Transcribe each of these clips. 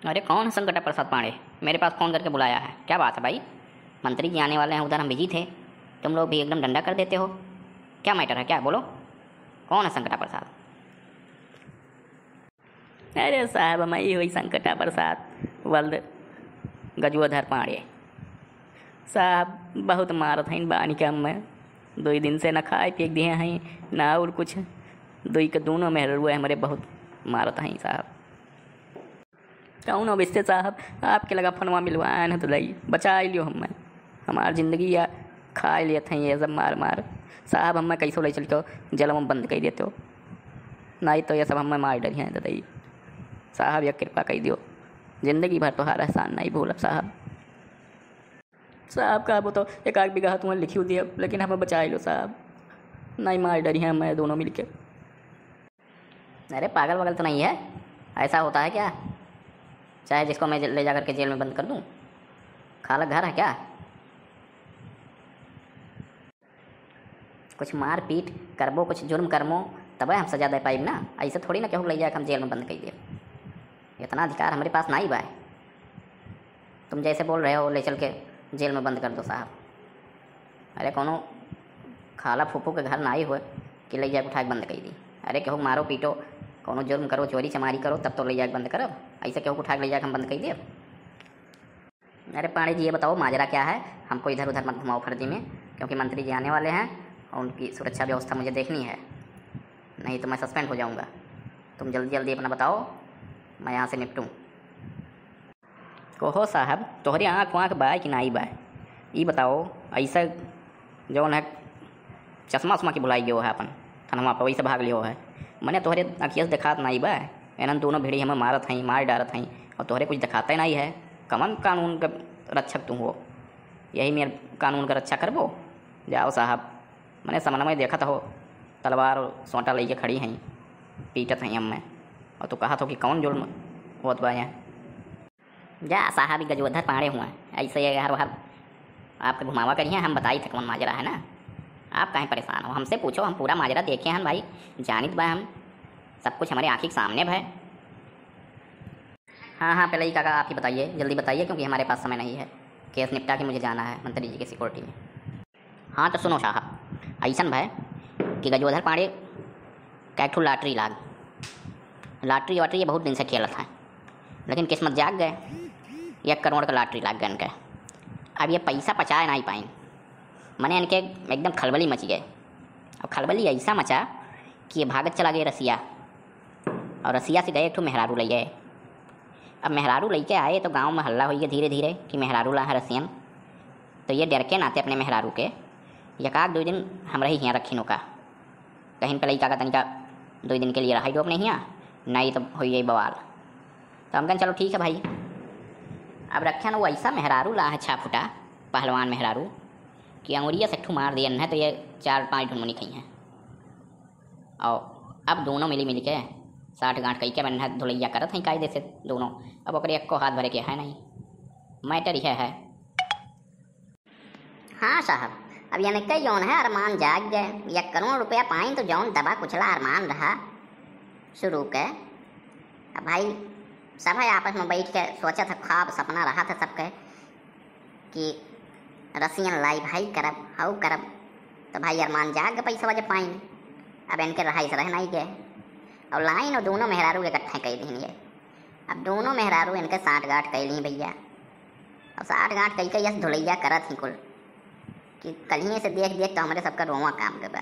अरे कौन है संकटा प्रसाद पांडे? मेरे पास फ़ोन करके बुलाया है, क्या बात है भाई? मंत्री जी आने वाले हैं, उधर हम बिजी थे, तुम लोग भी एकदम डंडा कर देते हो। क्या मैटर है, क्या बोलो? कौन है संकटा प्रसाद? अरे साहब मैं हुई संकटा प्रसाद वल्द गजोधर पांडे साहब। बहुत मारत हैं बानी के में, 2 दिन से न खाए पी दिए हैं ना और कुछ। दुई के दोनों में रुए हमारे बहुत मारत हैं साहब। कौन हो बिस्ते साहब? आपके लगा फनवा मिलवाए न तो लई बचा लियो हमें, हमार जिंदगी या खा लिए थे ये सब मार मार साहब। हमें कैसे ले चल के जल में बंद कर देते हो, नहीं तो ये सब हमें मार डरी हैं दई साहब। यह कृपा कर दियो, जिंदगी भर तो हार एहसान नहीं भूलब साहब। साहब का वो तो 1 बीघा तुम्हें लिखी दिया, लेकिन हमें बचा लो साहब, नहीं मार डरी हैं हमें दोनों मिलके। अरे पागल वगल तो नहीं है, ऐसा होता है क्या? चाहे जिसको मैं ले जा करके जेल में बंद कर दूं, खाला घर है क्या? कुछ मार पीट करबो, कुछ जुर्म करमो, तब हम सजा दे पाइब ना। ऐसे थोड़ी ना केहू ले जाकर हम जेल में बंद कर दिए, इतना अधिकार हमारे पास नहीं बा। तुम जैसे बोल रहे हो ले चल के जेल में बंद कर दो साहब। अरे कोनो खाला फूफू के घर ना आई हुए कि ले जाकर उठा के बंद कर दी। अरे केहू मारो पीटो, कोनो जुर्म करो, चोरी चमारी करो, तब तो ले जाकर बंद करब। ऐसे केहू उठा के ले जाकर हम बंद कर दिए? अरे पांडे जी ये बताओ माजरा क्या है? हमको इधर उधर मत घुमाओ फर्जी में, क्योंकि मंत्री जी आने वाले हैं और उनकी सुरक्षा व्यवस्था मुझे देखनी है, नहीं तो मैं सस्पेंड हो जाऊंगा। तुम जल्दी जल्दी अपना बताओ, मैं यहाँ से निपटूँ। कहो साहब, तोहरे आँख वाँख बाय कि नहीं बाय? ये बताओ, ऐसा जौन है चश्मा उश्मा की बुलाई गयो है अपन थनवा पर, वैसे भाग लियो है। मैंने तोहरे अखिया से दिखात नहीं बा, एनन दोनों भिड़ी हमें मारत हैं, मार डालत हैं, और तोहरे कुछ दिखाता ही नहीं है। कमन कानून का रक्षक तुम हो, यही मेरे कानून का रक्षा करबो? जाओ साहब, मैंने सामने में देखा हो तलवार और सोंटा लेके खड़ी हैं, पीटत हैं हमें, और तो कहा था कि कौन जुल्म होत बा यहाँ। जा साहब गजोधर पाड़े हुआ ऐसे यार वहाँ आपके घुमावा करिए, हम बताई थे कौन माजरा है ना। आप कहीं परेशान हो, हमसे पूछो, हम पूरा माजरा देखे हैं भाई, जानित बा हम, सब कुछ हमारे आँखी के सामने भाई। हाँ हाँ पहले ही काका आप ही बताइए, जल्दी बताइए, क्योंकि हमारे पास समय नहीं है, केस निपटा के मुझे जाना है मंत्री जी की सिक्योरिटी में। हाँ तो सुनो साहब, ऐसा भाई कि गजोधर पाड़े का एक लॉटरी लाग, लॉटरी वाटरी ये बहुत दिन से खेलत है, लेकिन किस्मत जाग गए, 1 करोड़ का लॉटरी लाग गए इनके। अब ये पैसा पचा नहीं पाए, मैंने इनके एकदम खलबली मच गए। अब खलबली ऐसा मचा कि ये भागत चला गए रसिया, और रसिया से गए एक ठो मेहरारू ले गए। अब मेहरारू लेके आए तो गांव में हल्ला हो गया धीरे धीरे कि मेहरारू ला है रसियन। तो ये डर के नाते अपने मेहरारू के 1-2 दिन हम रही यहाँ रखी का, कहीं पहले का तनिका 2 दिन के लिए रहा दो अपने यहाँ, नहीं तो हो गई बवाल। तो हम कहें चलो ठीक है भाई। अब रखे ना वो ऐसा मेहरारू ला है 6 फुटा पहलवान मेहरारू कि अंगुरिया से ठू मार दिया है तो ये 4-5 ढुनमुनी खई हैं। और अब दोनों मिली के 60 गांठ कई के बन धुलैया करत हैं कायदे से दोनों। अब ओकरे एक को हाथ भरे के है नहीं, मैटर यह है। हाँ साहब, अब यानी कई जौन है अरमान जाग गए, 1 करोड़ रुपया पाइन तो जौन दबा कुचला अरमान रहा शुरू के। अब भाई सब है आपस में बैठ के सोचा था, ख्वाब सपना रहा था सबके कि रसियन लाई भाई करब हाउ करब, तो भाई अरमान जाग गए पैसा वजह पाइन। अब इनके रहाई से रह नहीं गए, और लाइन और दोनों मेहरारू इकट्ठे कई दी ये। अब दोनों मेहरारू इनके 60 गांठ कई ली भैया, अब 60 गांठ कई के यस धुलैया करत ही कुल कि कलिए से देख देख तो हमारे सबका रोवा काम कर बा।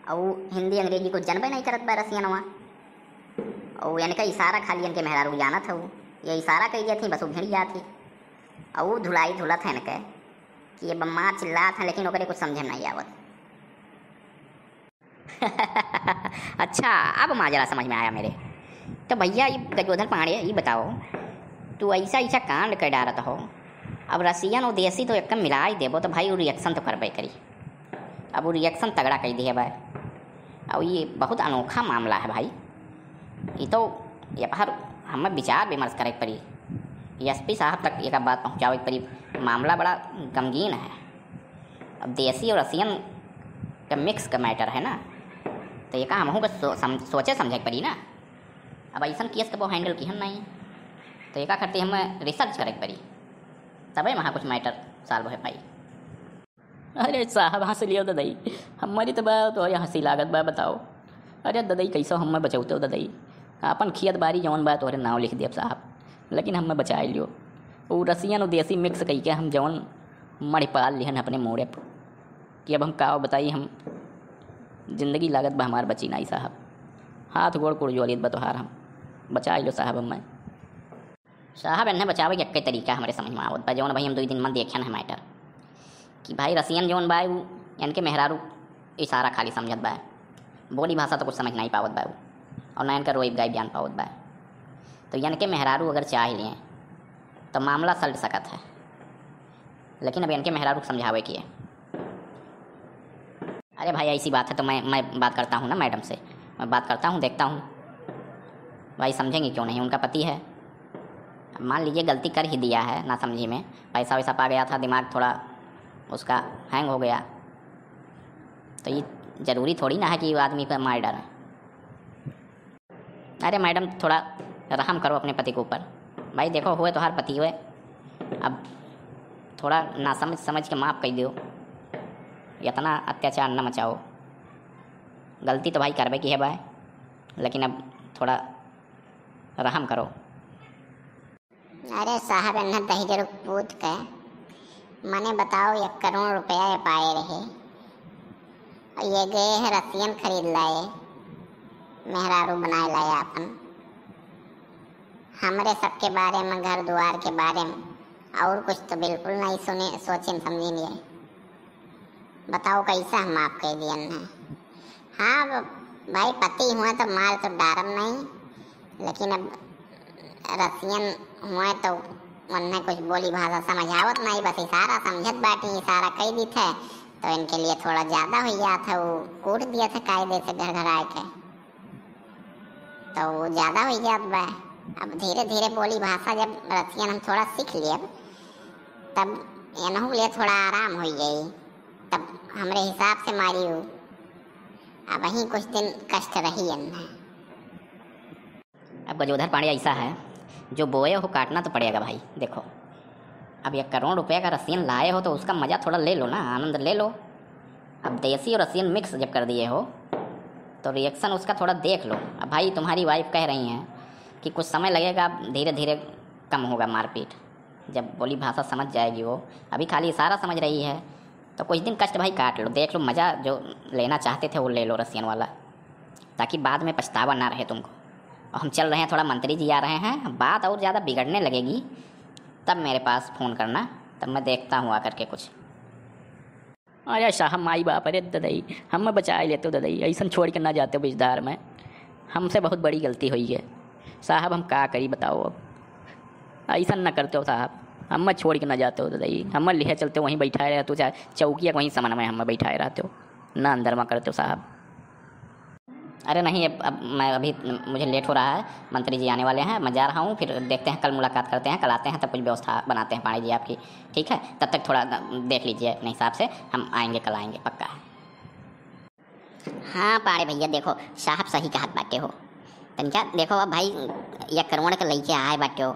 और हिंदी अंग्रेजी को जनबे नहीं करत बा रसियनवा, और इनका इशारा खाली इनके मेहरारू जाना था, वो ये इशारा कही दिया थी बस वो भिड़ जाती। और वो धुलाई धुलत है इनके कि ये बम्मा चिल्लात हैं, लेकिन ओकरे कुछ समझे नहीं आवत। अच्छा अब माजरा समझ में आया मेरे। तो भैया ये गजोधर पाड़े ये बताओ, तू ऐसा ऐसा कांड कर डालत हो, अब रसियन और देसी तो एकदम मिला ही देबो तो भाई वो रिएक्शन तो करबे करी। अब वो रिएक्शन तगड़ा कर दिए भाई, और ये बहुत अनोखा मामला है भाई। ये तो ये बाहर हमें विचार विमर्श करे पड़ी, एसपी साहब तक एक बात पहुँचावे पड़ी, मामला बड़ा गमगीन है। अब देसी और रसियन का मिक्स का मैटर है ना, तो ये का हमहूँ का सोचे समझे पड़ी ना। अब ऐसा केस कबो हैंडल की हम नहीं। तो एका करती हमें रिसर्च करे पड़ी, तबे वहाँ कुछ मैटर सॉल्व हो पाई। अरे साहब हंस लियो ददई, हमारी तो बात तो हंसी लागत बा बताओ। अरे ददई कैसो हमें बचौते हो ददई, अपन खियत बारी जौन बात तोहरे नाव लिख दिया साहब, लेकिन हमें बचा लियो। वो रसियन और देसी मिक्स कही के हम जौन मड़ पाल लिहन अपने मोड़े पर कि अब हम का बताई, हम जिंदगी लागत बा हमार बची नहीं साहब। हाथ गोड़ कुड़जोलियत बतोहार हम बचा लो साहब। मैं साहब इन्हें बचावे के एक तरीका हमारे समझ में आवत बा, जौन भाई हम 2 दिन में देखन है मैटर कि भाई रसियन जौन बा इनके मेहरारू इशारा खाली समझत बा, बोली भाषा तो कुछ समझ नहीं पावत बा, और ना इनका रोइब गायब जान पावत बा। तो इनके मेहरारू अगर चाह लिए तो मामला सल्ट सकत है, लेकिन अब इनके मेहरारू समझावे की है। अरे भाई ऐसी बात है तो मैं बात करता हूँ ना मैडम से, मैं बात करता हूँ, देखता हूँ भाई समझेंगे क्यों नहीं, उनका पति है। अब मान लीजिए गलती कर ही दिया है ना समझी में, पैसा वैसा पा गया था, दिमाग थोड़ा उसका हैंग हो गया, तो ये ज़रूरी थोड़ी ना है कि वो आदमी पर मार डालें। अरे मैडम थोड़ा रहम करो अपने पति के ऊपर, भाई देखो हुए तो हर पति हुए, अब थोड़ा ना समझ के माफ़ कर दो, इतना अत्याचार न मचाओ। गलती तो भाई करबे की है भाई, लेकिन अब थोड़ा रहम करो। अरे साहब इन्हें दही जरूर पूछ के मने बताओ 1 करोड़ रुपया ये पाए रहे, ये गए है रसियन खरीद लाए, मेहरारू बनाए लाए अपन, हमरे सबके बारे में घर द्वार के बारे में और कुछ तो बिल्कुल नहीं सुने सोचे समझे लिए। बताओ कैसा हम माफ कह दिए हैं। हाँ भाई पति हुए तो मार तो डारम नहीं, लेकिन अब रसियन हुए तो उन्हें कुछ बोली भाषा समझावत नहीं, बस इशारा समझत बाटी, इशारा कह दी थे तो इनके लिए थोड़ा ज़्यादा हो गया था, वो कूट दिया था कायदे से घर घर आए के, तो वो ज़्यादा हो गया बा। अब धीरे धीरे बोली भाषा जब रसियन हम थोड़ा सीख लिए तब इन्हों लिए थोड़ा आराम हो गई, तब हमरे हिसाब से मारी हो। अब वहीं कुछ दिन कष्ट रही इन्हें। अब गजोधर पांडे ऐसा है, जो बोए हो काटना तो पड़ेगा भाई। देखो अब 1 करोड़ रुपये का रसियन लाए हो तो उसका मज़ा थोड़ा ले लो ना, आनंद ले लो। अब देसी और रसियन मिक्स जब कर दिए हो तो रिएक्शन उसका थोड़ा देख लो। अब भाई तुम्हारी वाइफ कह रही हैं कि कुछ समय लगेगा, धीरे धीरे कम होगा मारपीट, जब बोली भाषा समझ जाएगी वो, अभी खाली इशारा समझ रही है, तो कुछ दिन कष्ट भाई काट लो, देख लो, मज़ा जो लेना चाहते थे वो ले लो रसियन वाला, ताकि बाद में पछतावा ना रहे तुमको। और हम चल रहे हैं, थोड़ा मंत्री जी आ रहे हैं, बात और ज़्यादा बिगड़ने लगेगी तब मेरे पास फ़ोन करना, तब मैं देखता हूँ आकर के कुछ। अरे साहब माई बाप, अरे ददई हम बचा लेते हो ददई, ऐसा छोड़ के ना जाते हो बिजदार में, हमसे बहुत बड़ी गलती हुई है साहब, हम क्या करी बताओ। अब ऐसा ना करते हो साहब, हम छोड़ के ना जाते हो ददई, हम लिहे चलते हो वहीं बैठाए रहते हो, चाहे चौकी वहीं सामान में हम बैठाए रहते हो ना, अंदर में करते हो साहब। अरे नहीं अब मैं अभी मुझे लेट हो रहा है, मंत्री जी आने वाले हैं, मैं जा रहा हूँ, फिर देखते हैं, कल मुलाकात करते हैं, कल आते हैं, तब कुछ व्यवस्था बनाते हैं पांडे जी आपकी, ठीक है? तब तक थोड़ा देख लीजिए अपने हिसाब से, हम आएंगे, कल आएंगे पक्का है। हाँ पाड़े भैया देखो साहब सही कहत बाटे हो, तनिका देखो अब भाई 1 करोड़ के लइके आए बाटे हो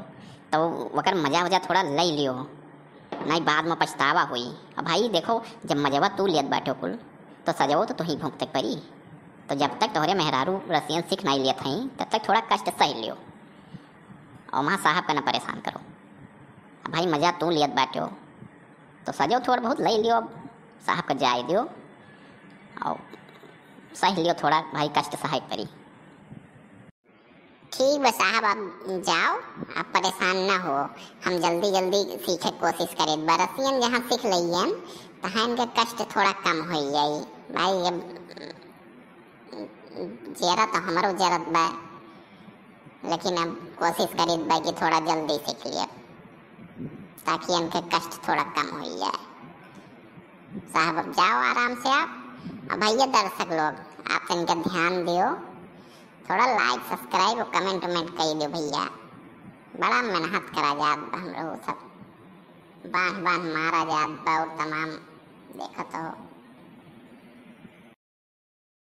तो वकर मजा वजा थोड़ा ले लियो, नहीं बाद में पछतावा हुई। अब भाई देखो जब मजवा तू लियत बाटे हो कुल तो सजवो तो ही भुगतक पड़ी, तो जब तक तोहरे मेहरारू रसियन सीख नहीं लिया थी तब तक थोड़ा कष्ट सही लियो, और वहाँ साहब का न परेशान करो। अब भाई मज़ा तू लियत बाटे हो तो सजो थोड़ा बहुत ले लियो, साहब का जाए दियो और सही लियो, थोड़ा भाई कष्ट सहाय करी। ठीक बस साहब आप जाओ, आप परेशान ना हो, हम जल्दी जल्दी सीखे कोशिश करें, रसियन जहाँ सीख लीन तहाँ इनके कष्ट थोड़ा कम हो जाए। भाई अब जरा तो हमारो जरूरत बा, लेकिन अब कोशिश करी बा कि थोड़ा जल्दी सीख लिया ताकि इनके कष्ट थोड़ा कम हो जाए। साहब अब जाओ आराम से आप। अब भैया दर्शक लोग आप इनका ध्यान दियो, थोड़ा लाइक सब्सक्राइब और कमेंट वमेंट कर दो भैया, बड़ा मेहनत करा जात बा हम लोग सब, बांध बांध मारा जात बा और तमाम देखा तो